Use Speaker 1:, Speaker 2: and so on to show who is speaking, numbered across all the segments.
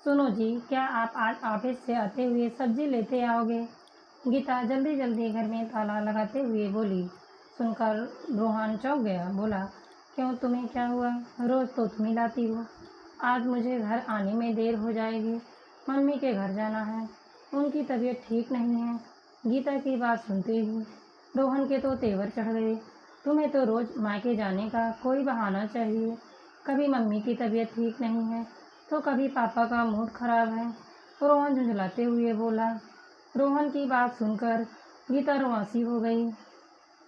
Speaker 1: सुनो जी, क्या आप आज ऑफिस से आते हुए सब्जी लेते आओगे? गीता जल्दी जल्दी घर में ताला लगाते हुए बोली। सुनकर रोहन चौंक गया। बोला, क्यों, तुम्हें क्या हुआ? रोज तो तुम ही लाती हो। आज मुझे घर आने में देर हो जाएगी। मम्मी के घर जाना है, उनकी तबीयत ठीक नहीं है। गीता की बात सुनते ही रोहन के तो तेवर चढ़ गए। तुम्हें तो रोज मायके जाने का कोई बहाना चाहिए। कभी मम्मी की तबीयत ठीक नहीं है तो कभी पापा का मूड खराब है। रोहन झुंझलाते हुए बोला। रोहन की बात सुनकर गीता रुआंसी हो गई।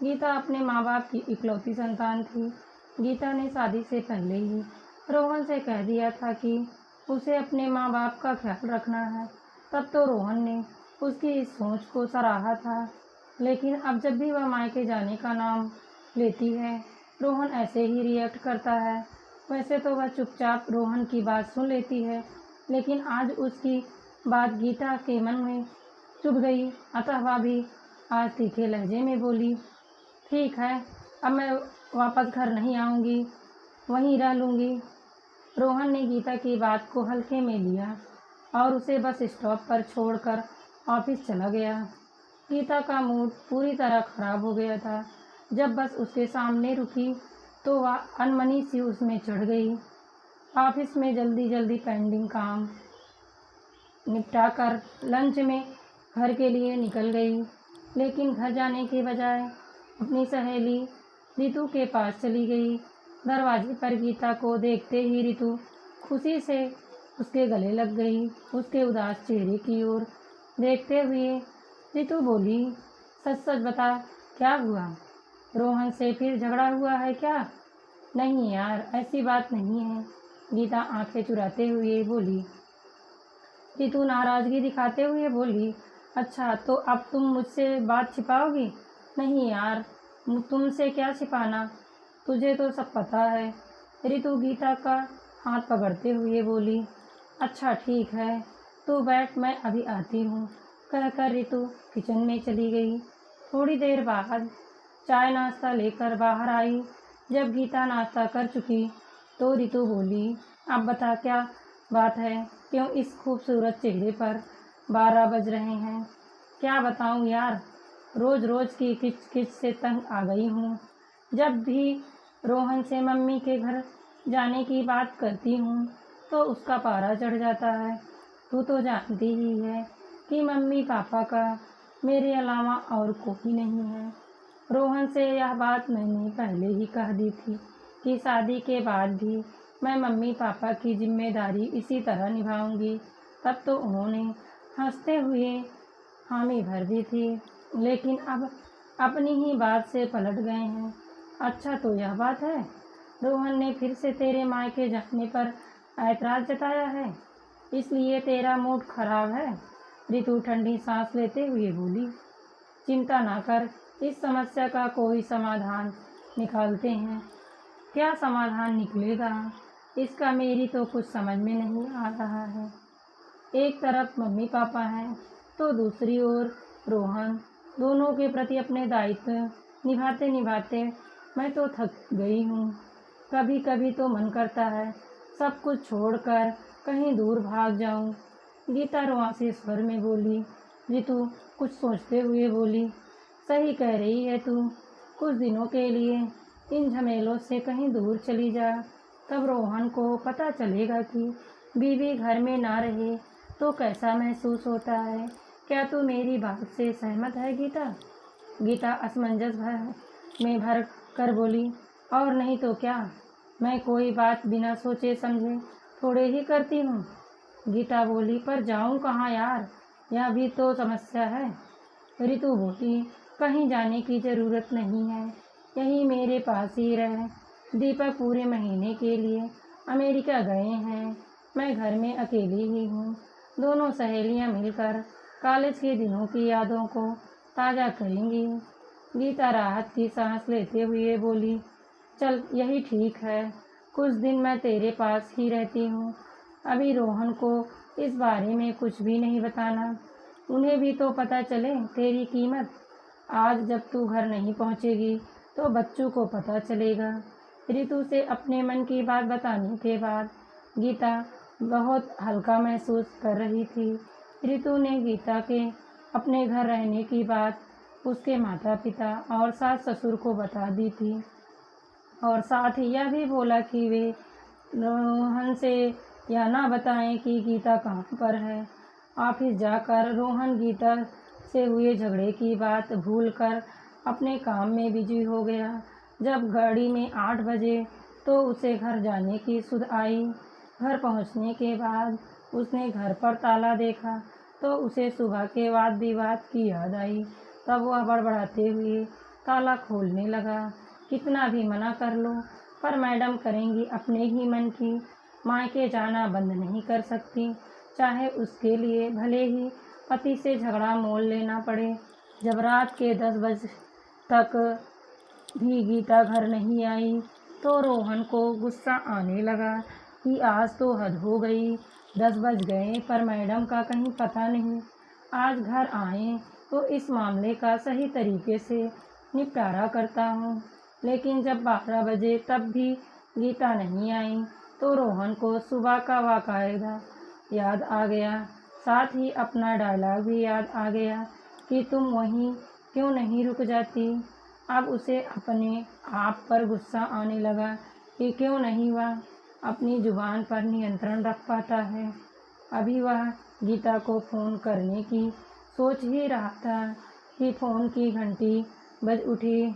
Speaker 1: गीता अपने माँ बाप की इकलौती संतान थी। गीता ने शादी से पहले ही रोहन से कह दिया था कि उसे अपने माँ बाप का ख्याल रखना है। तब तो रोहन ने उसकी इस सोच को सराहा था, लेकिन अब जब भी वह मायके जाने का नाम लेती है, रोहन ऐसे ही रिएक्ट करता है। वैसे तो वह चुपचाप रोहन की बात सुन लेती है, लेकिन आज उसकी बात गीता के मन में चुभ गई। अतः वह भी आज तीखे लहजे में बोली, ठीक है, अब मैं वापस घर नहीं आऊँगी, वहीं रह लूँगी। रोहन ने गीता की बात को हल्के में लिया और उसे बस स्टॉप पर छोड़कर ऑफिस चला गया। गीता का मूड पूरी तरह खराब हो गया था। जब बस उसके सामने रुकी तो वह अनमनी सी उसमें चढ़ गई। ऑफिस में जल्दी जल्दी पेंडिंग काम निपटाकर लंच में घर के लिए निकल गई, लेकिन घर जाने के बजाय अपनी सहेली रितु के पास चली गई। दरवाजे पर गीता को देखते ही रितु खुशी से उसके गले लग गई। उसके उदास चेहरे की ओर देखते हुए रितु बोली, सच सच बता, क्या हुआ? रोहन से फिर झगड़ा हुआ है क्या? नहीं यार, ऐसी बात नहीं है, गीता आंखें चुराते हुए बोली। रितु नाराजगी दिखाते हुए बोली, अच्छा तो अब तुम मुझसे बात छिपाओगी? नहीं यार, तुमसे क्या छिपाना, तुझे तो सब पता है, रितु गीता का हाथ पकड़ते हुए बोली। अच्छा ठीक है, तू बैठ, मैं अभी आती हूँ, कहकर रितु किचन में चली गई। थोड़ी देर बाद चाय नाश्ता लेकर बाहर आई। जब गीता नाश्ता कर चुकी तो रितु बोली, अब बता क्या बात है, क्यों इस खूबसूरत चेहरे पर 12 बज रहे हैं? क्या बताऊं यार, रोज रोज की किच किच से तंग आ गई हूँ। जब भी रोहन से मम्मी के घर जाने की बात करती हूँ तो उसका पारा चढ़ जाता है। तू तो जानती ही है कि मम्मी पापा का मेरे अलावा और कोई नहीं है। रोहन से यह बात मैंने पहले ही कह दी थी कि शादी के बाद भी मैं मम्मी पापा की जिम्मेदारी इसी तरह निभाऊंगी। तब तो उन्होंने हंसते हुए हामी भर दी थी, लेकिन अब अपनी ही बात से पलट गए हैं। अच्छा तो यह बात है, रोहन ने फिर से तेरे मायके जाने पर ऐतराज़ जताया है, इसलिए तेरा मूड खराब है? रितु ठंडी सांस लेते हुए बोली। चिंता ना कर, इस समस्या का कोई समाधान निकालते हैं। क्या समाधान निकलेगा, इसका मेरी तो कुछ समझ में नहीं आ रहा है। एक तरफ मम्मी पापा हैं तो दूसरी ओर रोहन। दोनों के प्रति अपने दायित्व निभाते निभाते मैं तो थक गई हूँ। कभी कभी तो मन करता है सब कुछ छोड़कर कहीं दूर भाग जाऊँ, गीता रुआंसे स्वर में बोली। रितु कुछ सोचते हुए बोली, सही कह रही है तू, कुछ दिनों के लिए इन झमेलों से कहीं दूर चली जा, तब रोहन को पता चलेगा कि बीवी घर में ना रहे तो कैसा महसूस होता है। क्या तू मेरी बात से सहमत है गीता? गीता असमंजस में भर कर बोली, और नहीं तो क्या, मैं कोई बात बिना सोचे समझे थोड़े ही करती हूँ। गीता बोली, पर जाऊँ कहाँ यार, यह भी तो समस्या है। रितु बोली, कहीं जाने की ज़रूरत नहीं है, यहीं मेरे पास ही रह। दीपक पूरे महीने के लिए अमेरिका गए हैं, मैं घर में अकेली ही हूँ। दोनों सहेलियाँ मिलकर कॉलेज के दिनों की यादों को ताज़ा करेंगी। गीता राहत की सांस लेते हुए बोली, चल यही ठीक है, कुछ दिन मैं तेरे पास ही रहती हूँ। अभी रोहन को इस बारे में कुछ भी नहीं बताना, उन्हें भी तो पता चले तेरी कीमत। आज जब तू घर नहीं पहुँचेगी तो बच्चों को पता चलेगा। रितु से अपने मन की बात बताने के बाद गीता बहुत हल्का महसूस कर रही थी। ऋतु ने गीता के अपने घर रहने की बात उसके माता पिता और सास ससुर को बता दी थी और साथ ही यह भी बोला कि वे रोहन से यह ना बताएं कि गीता कहाँ पर है। ऑफिस जाकर रोहन गीता से हुए झगड़े की बात भूलकर अपने काम में बिजी हो गया। जब गाड़ी में 8 बजे तो उसे घर जाने की सुध आई। घर पहुंचने के बाद उसने घर पर ताला देखा तो उसे सुबह के वाद विवाद की याद आई। तब वह बड़बड़ाते हुए ताला खोलने लगा। कितना भी मना कर लो पर मैडम करेंगी अपने ही मन की, मायके जाना बंद नहीं कर सकती, चाहे उसके लिए भले ही पति से झगड़ा मोल लेना पड़े। जब रात के 10 बजे तक भी गीता घर नहीं आई तो रोहन को गुस्सा आने लगा कि आज तो हद हो गई। 10 बज गए पर मैडम का कहीं पता नहीं। आज घर आए तो इस मामले का सही तरीके से निपटारा करता हूँ। लेकिन जब 12 बजे तब भी गीता नहीं आई तो रोहन को सुबह का वाक़या याद आ गया। साथ ही अपना डायलॉग भी याद आ गया कि तुम वहीं क्यों नहीं रुक जाती। अब उसे अपने आप पर गुस्सा आने लगा कि क्यों नहीं वह अपनी जुबान पर नियंत्रण रख पाता है। अभी वह गीता को फ़ोन करने की सोच ही रहा था कि फ़ोन की घंटी बज उठी।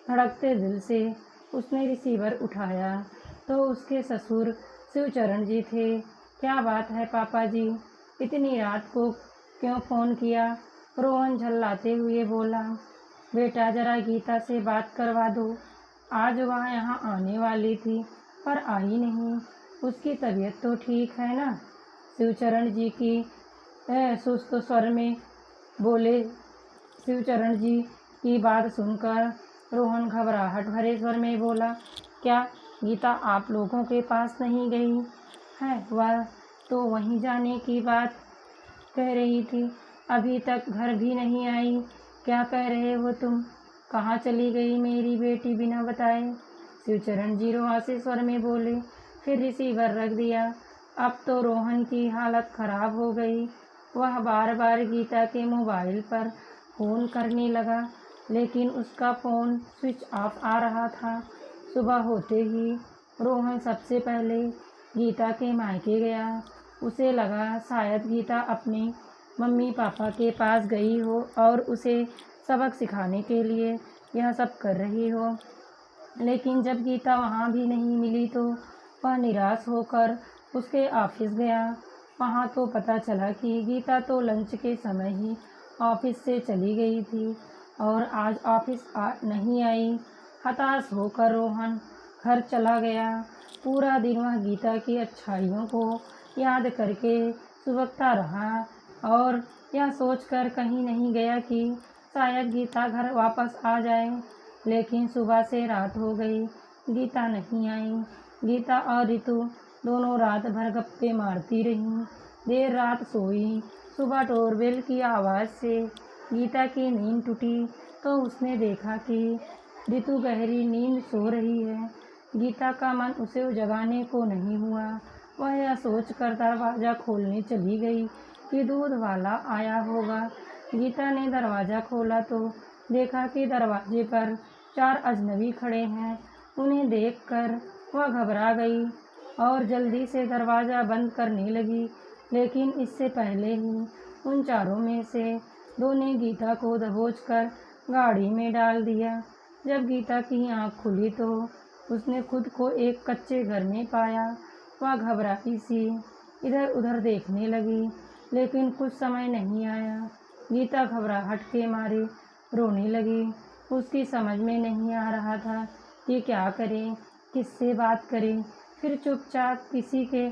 Speaker 1: धड़कते दिल से उसने रिसीवर उठाया तो उसके ससुर शिवचरण जी थे। क्या बात है पापा जी, इतनी रात को क्यों फ़ोन किया? रोहन झल्लाते हुए बोला। बेटा जरा गीता से बात करवा दो। आज वह यहाँ आने वाली थी पर आई नहीं। उसकी तबीयत तो ठीक है ना? शिवचरण जी की सुस्त स्वर में बोले। शिवचरण जी की बात सुनकर रोहन घबराहट भरे स्वर में बोला, क्या गीता आप लोगों के पास नहीं गई है? वह तो वहीं जाने की बात कह रही थी, अभी तक घर भी नहीं आई। क्या कह रहे हो तुम? कहाँ चली गई मेरी बेटी बिना बताए? शिवचरण जी रुआसे स्वर में बोले, फिर रिसीवर रख दिया। अब तो रोहन की हालत खराब हो गई। वह बार बार गीता के मोबाइल पर फ़ोन करने लगा लेकिन उसका फ़ोन स्विच ऑफ आ रहा था। सुबह होते ही रोहन सबसे पहले गीता के मायके गया। उसे लगा शायद गीता अपने मम्मी पापा के पास गई हो और उसे सबक सिखाने के लिए यह सब कर रही हो। लेकिन जब गीता वहाँ भी नहीं मिली तो वह निराश होकर उसके ऑफिस गया। वहाँ तो पता चला कि गीता तो लंच के समय ही ऑफिस से चली गई थी और आज ऑफिस नहीं आई। हताश होकर रोहन घर चला गया। पूरा दिन वह गीता की अच्छाइयों को याद करके सुबकता रहा और यह सोचकर कहीं नहीं गया कि शायद गीता घर वापस आ जाए। लेकिन सुबह से रात हो गई, गीता नहीं आई। गीता और ऋतु दोनों रात भर गप्पे मारती रहीं। देर रात सोई। सुबह डोरबेल की आवाज़ से गीता की नींद टूटी तो उसने देखा कि ऋतु गहरी नींद सो रही है। गीता का मन उसे जगाने को नहीं हुआ। वह यह सोचकर दरवाज़ा खोलने चली गई कि दूध वाला आया होगा। गीता ने दरवाज़ा खोला तो देखा कि दरवाजे पर 4 अजनबी खड़े हैं। उन्हें देखकर वह घबरा गई और जल्दी से दरवाज़ा बंद करने लगी। लेकिन इससे पहले ही उन चारों में से 2 ने गीता को दबोचकर गाड़ी में डाल दिया। जब गीता की आँख खुली तो उसने खुद को एक कच्चे घर में पाया। वह घबराई सी इधर उधर देखने लगी लेकिन कुछ समय नहीं आया। गीता घबराहट के मारे रोने लगी। उसकी समझ में नहीं आ रहा था कि क्या करे, किससे बात करे। फिर चुपचाप किसी के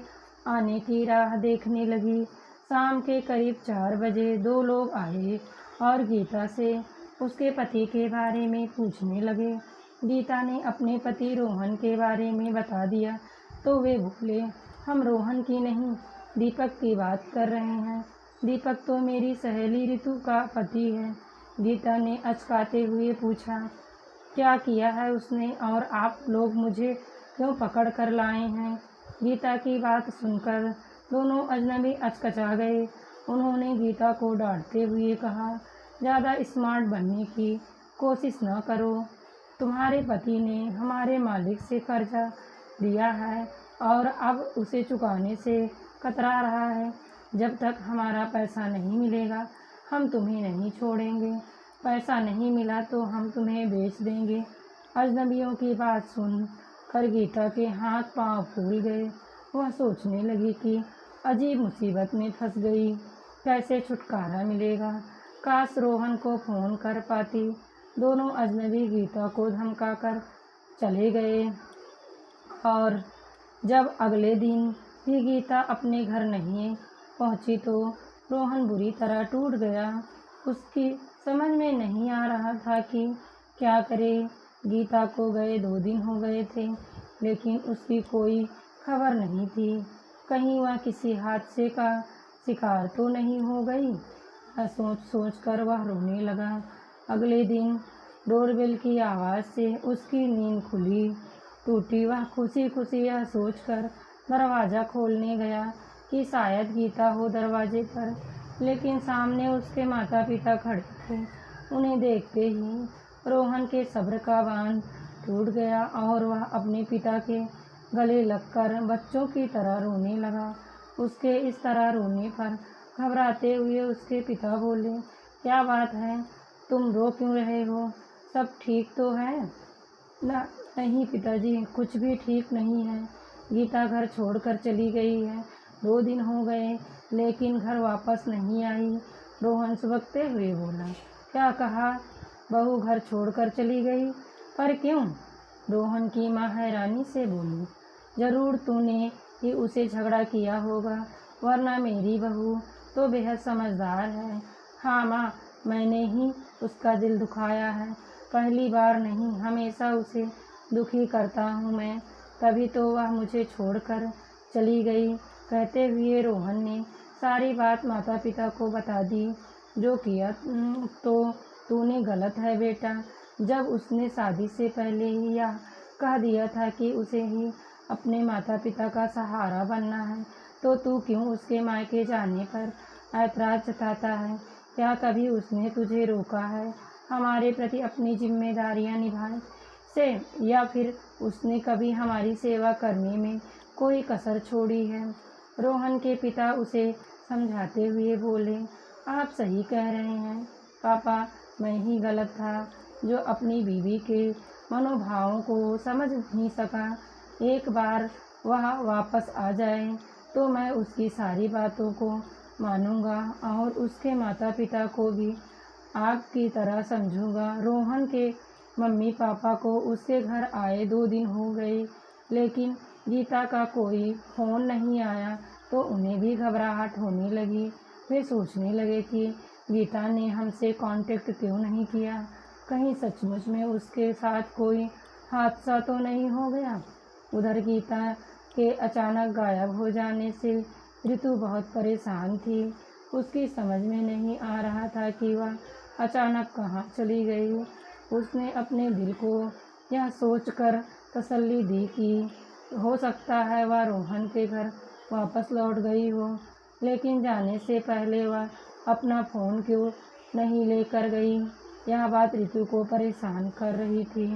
Speaker 1: आने की राह देखने लगी। शाम के करीब 4 बजे 2 लोग आए और गीता से उसके पति के बारे में पूछने लगे। गीता ने अपने पति रोहन के बारे में बता दिया तो वे बोले, हम रोहन की नहीं दीपक की बात कर रहे हैं। दीपक तो मेरी सहेली ऋतु का पति है। गीता ने अचकाते हुए पूछा, क्या किया है उसने और आप लोग मुझे क्यों पकड़ कर लाए हैं? गीता की बात सुनकर दोनों अजनबी अचकचा गए। उन्होंने गीता को डांटते हुए कहा, ज़्यादा स्मार्ट बनने की कोशिश न करो। तुम्हारे पति ने हमारे मालिक से कर्जा लिया है और अब उसे चुकाने से कतरा रहा है। जब तक हमारा पैसा नहीं मिलेगा हम तुम्हें नहीं छोड़ेंगे। पैसा नहीं मिला तो हम तुम्हें बेच देंगे। अजनबियों की बात सुन कर गीता के हाथ पांव फूल गए। वह सोचने लगी कि अजीब मुसीबत में फंस गई, कैसे छुटकारा मिलेगा। काश रोहन को फ़ोन कर पाती। दोनों अजनबी गीता को धमकाकर चले गए और जब अगले दिन भी गीता अपने घर नहीं पहुंची तो रोहन बुरी तरह टूट गया। उसकी समझ में नहीं आ रहा था कि क्या करे। गीता को गए 2 दिन हो गए थे लेकिन उसकी कोई खबर नहीं थी। कहीं वह किसी हादसे का शिकार तो नहीं हो गई। सोच सोच कर वह रोने लगा। अगले दिन डोरबेल की आवाज़ से उसकी नींद खुली टूटी। वह खुशी खुशी यह सोचकर दरवाज़ा खोलने गया कि शायद गीता हो दरवाजे पर, लेकिन सामने उसके माता पिता खड़े थे। उन्हें देखते ही रोहन के सब्र का बांध टूट गया और वह अपने पिता के गले लगकर बच्चों की तरह रोने लगा। उसके इस तरह रोने पर घबराते हुए उसके पिता बोले, क्या बात है, तुम रो क्यों रहे हो? सब ठीक तो है ना? नहीं पिताजी, कुछ भी ठीक नहीं है। गीता घर छोड़कर चली गई है। 2 दिन हो गए लेकिन घर वापस नहीं आई। रोहन सुबकते हुए बोला, क्या कहा? बहू घर छोड़कर चली गई? पर क्यों? रोहन की माँ हैरानी से बोली, जरूर तूने ही उसे झगड़ा किया होगा, वरना मेरी बहू तो बेहद समझदार है। हाँ माँ, मैंने ही उसका दिल दुखाया है। पहली बार नहीं, हमेशा उसे दुखी करता हूँ मैं, तभी तो वह मुझे छोड़कर चली गई। कहते हुए रोहन ने सारी बात माता पिता को बता दी। जो किया तो तूने गलत है बेटा। जब उसने शादी से पहले ही यह कह दिया था कि उसे ही अपने माता पिता का सहारा बनना है, तो तू क्यों उसके मायके जाने पर ऐतराज़ जताता है? क्या कभी उसने तुझे रोका है हमारे प्रति अपनी जिम्मेदारियां निभाने से, या फिर उसने कभी हमारी सेवा करने में कोई कसर छोड़ी है? रोहन के पिता उसे समझाते हुए बोले, आप सही कह रहे हैं पापा, मैं ही गलत था जो अपनी बीवी के मनोभावों को समझ नहीं सका। एक बार वह वापस आ जाए तो मैं उसकी सारी बातों को मानूंगा और उसके माता पिता को भी आपकी तरह समझूंगा। रोहन के मम्मी पापा को उसके घर आए 2 दिन हो गए लेकिन गीता का कोई फ़ोन नहीं आया तो उन्हें भी घबराहट होने लगी। वे सोचने लगे कि गीता ने हमसे कांटेक्ट क्यों नहीं किया, कहीं सचमुच में उसके साथ कोई हादसा तो नहीं हो गया। उधर गीता के अचानक गायब हो जाने से ऋतु बहुत परेशान थी। उसकी समझ में नहीं आ रहा था कि वह अचानक कहाँ चली गई। उसने अपने दिल को यह सोचकर तसल्ली दी कि हो सकता है वह रोहन के घर वापस लौट गई हो, लेकिन जाने से पहले वह अपना फ़ोन क्यों नहीं लेकर गई। यह बात ऋतु को परेशान कर रही थी।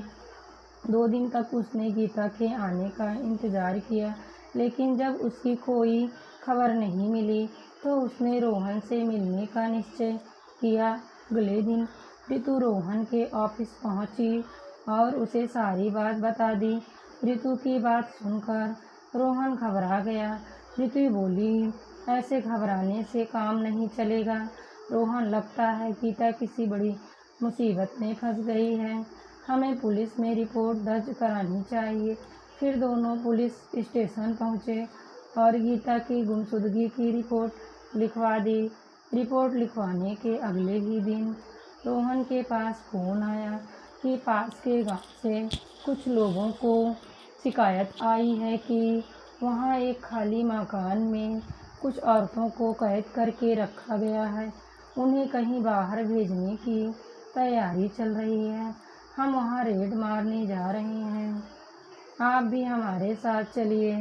Speaker 1: 2 दिन तक उसने गीता के आने का इंतज़ार किया लेकिन जब उसकी कोई खबर नहीं मिली तो उसने रोहन से मिलने का निश्चय किया। अगले दिन ऋतु रोहन के ऑफिस पहुंची और उसे सारी बात बता दी। ऋतु की बात सुनकर रोहन घबरा गया। ऋतु बोली, ऐसे घबराने से काम नहीं चलेगा रोहन, लगता है गीता किसी बड़ी मुसीबत में फंस गई है। हमें पुलिस में रिपोर्ट दर्ज करानी चाहिए। फिर दोनों पुलिस स्टेशन पहुँचे और गीता की गुमशुदगी की रिपोर्ट लिखवा दी। रिपोर्ट लिखवाने के अगले ही दिन रोहन के पास फ़ोन आया कि पास के गांव से कुछ लोगों को शिकायत आई है कि वहां एक खाली मकान में कुछ औरतों को कैद करके रखा गया है। उन्हें कहीं बाहर भेजने की तैयारी चल रही है। हम वहां रेड मारने जा रहे हैं, आप भी हमारे साथ चलिए।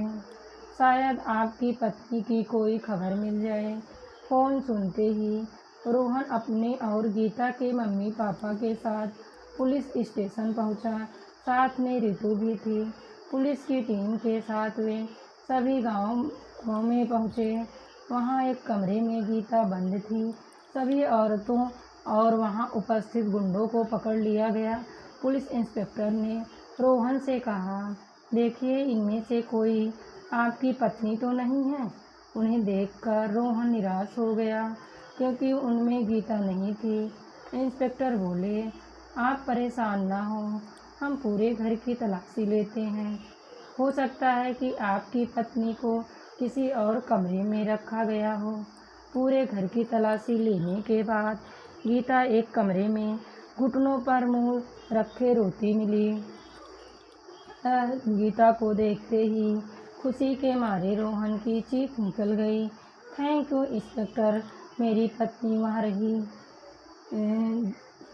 Speaker 1: शायद आपकी पत्नी की कोई खबर मिल जाए। फ़ोन सुनते ही रोहन अपने और गीता के मम्मी पापा के साथ पुलिस स्टेशन पहुंचा। साथ में रितु भी थी। पुलिस की टीम के साथ वे सभी गाँव में पहुंचे। वहां एक कमरे में गीता बंद थी। सभी औरतों और वहां उपस्थित गुंडों को पकड़ लिया गया। पुलिस इंस्पेक्टर ने रोहन से कहा, देखिए, इनमें से कोई आपकी पत्नी तो नहीं है। उन्हें देखकर रोहन निराश हो गया क्योंकि उनमें गीता नहीं थी। इंस्पेक्टर बोले, आप परेशान ना हो, हम पूरे घर की तलाशी लेते हैं। हो सकता है कि आपकी पत्नी को किसी और कमरे में रखा गया हो। पूरे घर की तलाशी लेने के बाद गीता एक कमरे में घुटनों पर मुंह रखे रोती मिली। गीता को देखते ही खुशी के मारे रोहन की चीख निकल गई। थैंक यू इंस्पेक्टर, मेरी पत्नी वहाँ रही।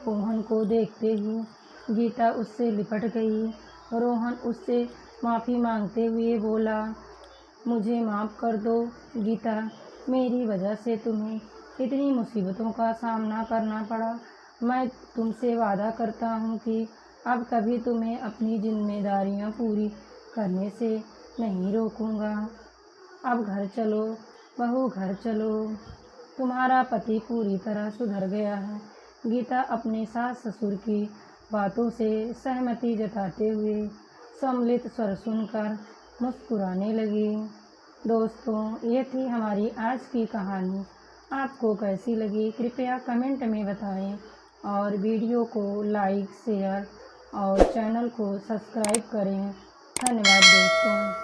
Speaker 1: रोहन को देखते ही गीता उससे लिपट गई। रोहन उससे माफ़ी मांगते हुए बोला, मुझे माफ़ कर दो गीता, मेरी वजह से तुम्हें इतनी मुसीबतों का सामना करना पड़ा। मैं तुमसे वादा करता हूँ कि अब कभी तुम्हें अपनी जिम्मेदारियाँ पूरी करने से नहीं रोकूँगा। अब घर चलो बहू, घर चलो, तुम्हारा पति पूरी तरह सुधर गया है। गीता अपने सास ससुर की बातों से सहमति जताते हुए सम्मिलित स्वर सुनकर मुस्कुराने लगी। दोस्तों, ये थी हमारी आज की कहानी। आपको कैसी लगी कृपया कमेंट में बताएं और वीडियो को लाइक, शेयर और चैनल को सब्सक्राइब करें। धन्यवाद दोस्तों।